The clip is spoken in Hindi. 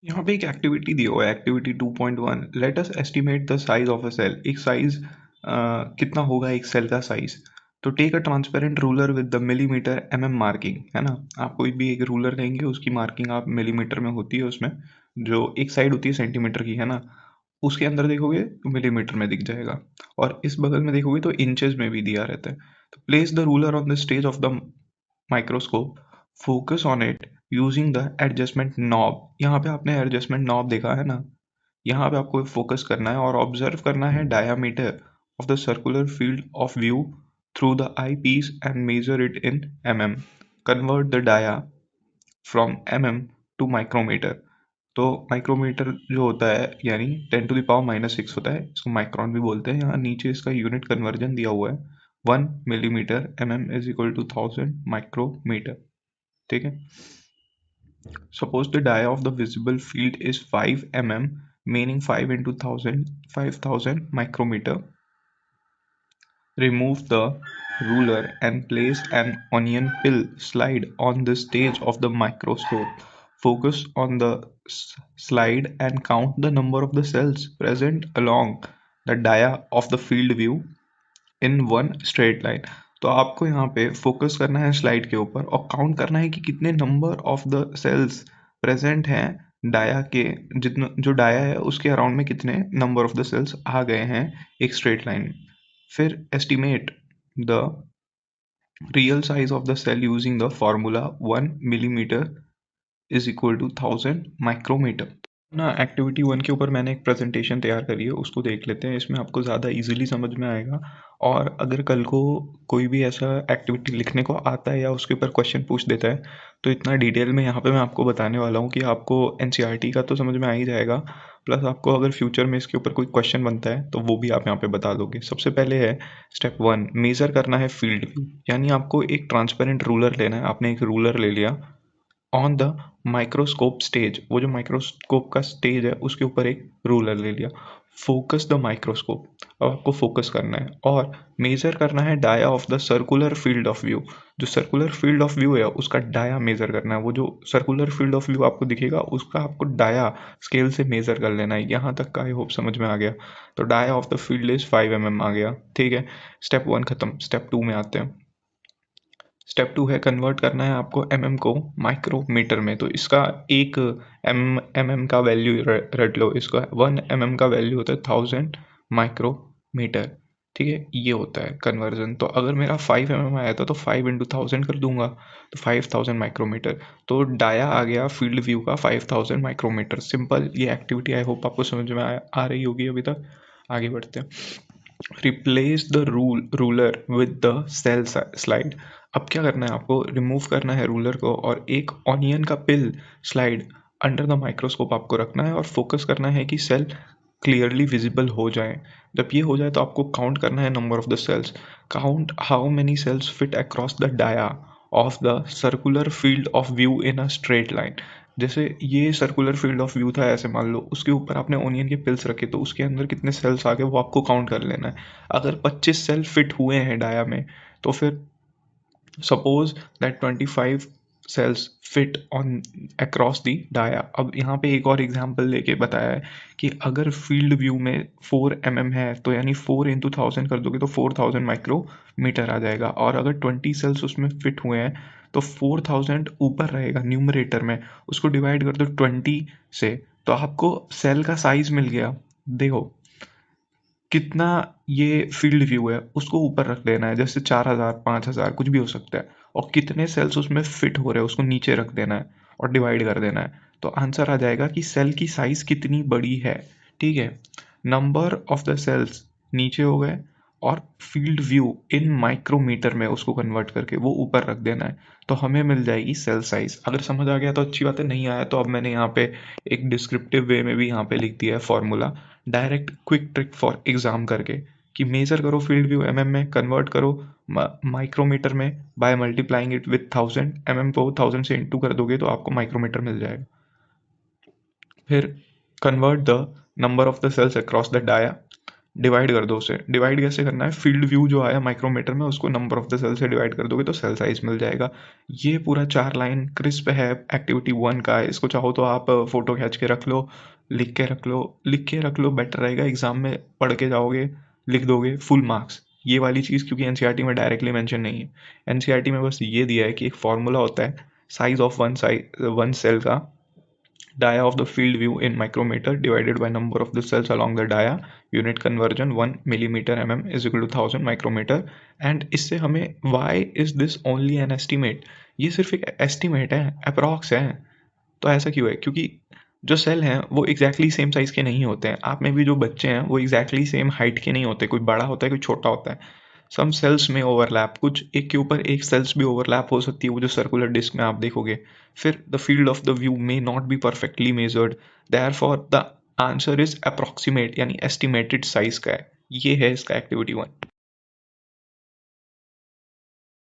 यहाँ पे एक एक्टिविटी दिया हुआ है, activity 2.1। Let us estimate the size of a cell. एक साइज कितना होगा एक सेल का साइज। तो take a transparent ruler with the millimetre marking, है ना। आप कोई भी एक रूलर लेंगे, उसकी मार्किंग आप मिलीमीटर में होती है उसमें। जो एक साइड होती है सेंटीमीटर की, है ना, उसके अंदर देखोगे तो मिलीमीटर में दिख जाएगा। और इस बगल में देखोगे तो इंचेस में भी दिया रहता है। तो place the ruler on the stage of the microscope, focus on it using the adjustment knob. यहाँ पे आपने एडजस्टमेंट नॉब देखा है ना, यहाँ पे आपको फोकस करना है और ऑब्जर्व करना है diameter of the circular field of view through the eye piece and measure it in mm। Convert the dia from mm to micrometre. तो माइक्रोमीटर जो होता है यानी 10⁻⁻6 होता है, इसको माइक्रोन भी बोलते हैं। यहाँ नीचे इसका यूनिट कन्वर्जन दिया हुआ है, 1 millimetre mm is equal to 1000 micrometre. ठीक है। Suppose the dia of the visible field is 5 mm, meaning 5 into 1000, 5000 micrometer. Remove the ruler and place an onion peel slide on the stage of the microscope. Focus on the slide and count the number of the cells present along the dia of the field view in one straight line. तो आपको यहाँ पे फोकस करना है स्लाइड के ऊपर और काउंट करना है कि कितने number of the cells present हैं डाया के, जितना जो डाया है उसके अराउंड में कितने नंबर ऑफ द सेल्स आ गए हैं एक स्ट्रेट लाइन में। फिर estimate the real size of the cell using the formula 1 millimetre is equal to 1000 micrometre. ना एक्टिविटी 1 के ऊपर मैंने एक प्रेजेंटेशन तैयार करी है, उसको देख लेते हैं। इसमें आपको ज़्यादा इजीली समझ में आएगा। और अगर कल को कोई भी ऐसा एक्टिविटी लिखने को आता है या उसके ऊपर क्वेश्चन पूछ देता है, तो इतना डिटेल में यहाँ पे मैं आपको बताने वाला हूँ कि आपको एनसीईआरटी का तो समझ में आ ही जाएगा, प्लस आपको अगर फ्यूचर में इसके ऊपर कोई क्वेश्चन बनता है तो वो भी आप यहाँ पे बता दोगे। सबसे पहले है स्टेप 1, मेज़र करना है फील्ड व्यू। यानी आपको एक ट्रांसपेरेंट रूलर लेना है। आपने एक रूलर ले लिया, ऑन द माइक्रोस्कोप स्टेज, वो जो माइक्रोस्कोप का स्टेज है उसके ऊपर एक रूलर ले लिया। फोकस द माइक्रोस्कोप, अब आपको फोकस करना है और मेजर करना है dia of the circular field of view. जो सर्कुलर फील्ड ऑफ व्यू है उसका डाया मेजर करना है। वो जो सर्कुलर फील्ड ऑफ व्यू आपको दिखेगा उसका आपको डाया स्केल से मेजर कर लेना है। यहाँ तक का आई होप समझ में आ गया। तो dia of the field is 5 mm आ गया। ठीक है, स्टेप 1 खत्म। स्टेप 2 में आते हैं। स्टेप 2 है कन्वर्ट करना है आपको mm को माइक्रोमीटर में। तो इसका एक mm का वैल्यू रट लो। इसका 1 mm का वैल्यू होता है 1000 माइक्रोमीटर। ठीक है, ये होता है कन्वर्जन। तो अगर मेरा 5 mm आया था तो 5 इंटू 1000 कर दूंगा तो 5000 माइक्रोमीटर। तो डाया आ गया फील्ड व्यू का 5000 माइक्रोमीटर। सिंपल ये एक्टिविटी आई होप आपको समझ में आ रही होगी अभी तक। आगे बढ़ते हैं। Replace the ruler with the cell slide. अब क्या करना है, आपको रिमूव करना है रूलर को और एक ऑनियन का पिल स्लाइड अंडर द माइक्रोस्कोप आपको रखना है और फोकस करना है कि सेल क्लियरली विजिबल हो जाए। जब ये हो जाए तो आपको काउंट करना है number of the cells. Count how many cells fit across the dia of the circular field of view in a straight line. जैसे ये सर्कुलर फील्ड ऑफ व्यू था, ऐसे मान लो उसके ऊपर आपने ओनियन के पिल्स रखे, तो उसके अंदर कितने सेल्स आ गए वो आपको काउंट कर लेना है। अगर 25 सेल फिट हुए हैं डाया में, तो फिर suppose that 25 cells fit on across the dia. अब यहाँ पे एक और एग्जांपल लेके बताया है कि अगर फील्ड व्यू में 4 mm है तो यानी 4 इंटू 1000 कर दोगे तो 4000 माइक्रोमीटर आ जाएगा। और अगर 20 सेल्स उसमें फिट हुए हैं तो 4000 ऊपर रहेगा न्यूमरेटर में, उसको डिवाइड कर दो 20 से, तो आपको सेल का साइज मिल गया। देखो कितना ये फील्ड व्यू है उसको ऊपर रख देना है, जैसे 4000 5000 कुछ भी हो सकता है, और कितने सेल्स उसमें फिट हो रहे हैं उसको नीचे रख देना है और डिवाइड कर देना है। तो आंसर आ जाएगा कि सेल की साइज कितनी बड़ी है। ठीक है, नंबर ऑफ द सेल्स नीचे हो गए और फील्ड व्यू इन माइक्रोमीटर में उसको कन्वर्ट करके वो ऊपर रख देना है। तो हमें मिल जाएगी सेल साइज। अगर समझ आ गया तो अच्छी बात है, नहीं आया तो अब मैंने यहाँ पे एक डिस्क्रिप्टिव वे में भी यहाँ पे लिख दिया है formula, direct quick trick for exam करके, कि मेजर करो फील्ड व्यू mm में, कन्वर्ट करो माइक्रोमीटर में by multiplying it with 1000। mm को 1000 से इंटू कर दोगे तो आपको माइक्रोमीटर मिल जाएगा। फिर convert the number of the cells across the dia. Divide कर दो उसे। डिवाइड कैसे करना है, फील्ड व्यू जो आया माइक्रोमीटर में उसको नंबर ऑफ द सेल से डिवाइड कर दोगे तो सेल साइज मिल जाएगा। ये पूरा 4 लाइन क्रिस्प है एक्टिविटी 1 का। इसको चाहो तो आप फोटो खींच के रख लो, लिख के रख लो, लिख के रख लो, बेटर रहेगा। एग्जाम में पढ़ के जाओगे, लिख दोगे, फुल मार्क्स। ये वाली चीज़ क्योंकि एनसीईआरटी में डायरेक्टली मेंशन नहीं है। एनसीईआरटी में बस ये दिया है कि एक फॉर्मूला होता है साइज ऑफ वन सेल का, dia of the field view in micrometer divided by number of the cells along the dia, unit conversion 1 millimeter mm is equal to 1000 micrometer। And इससे हमें why is this only an estimate, ये सिर्फ एक एस्टिमेट है, अप्रॉक्स है। तो ऐसा क्यों है, क्योंकि जो सेल हैं वो एग्जैक्टली सेम साइज़ के नहीं होते हैं। आप में भी जो बच्चे हैं वो एग्जैक्टली सेम हाइट के नहीं होते, कोई बड़ा होता है कोई छोटा होता है। सम सेल्स में ओवरलैप, कुछ एक के ऊपर एक सेल्स भी ओवरलैप हो सकती है, वो जो सर्कुलर डिस्क में आप देखोगे। फिर the field of the view may not be perfectly measured, therefore the answer is approximate, यानी एस्टिमेटेड साइज का है। ये है इसका एक्टिविटी 1।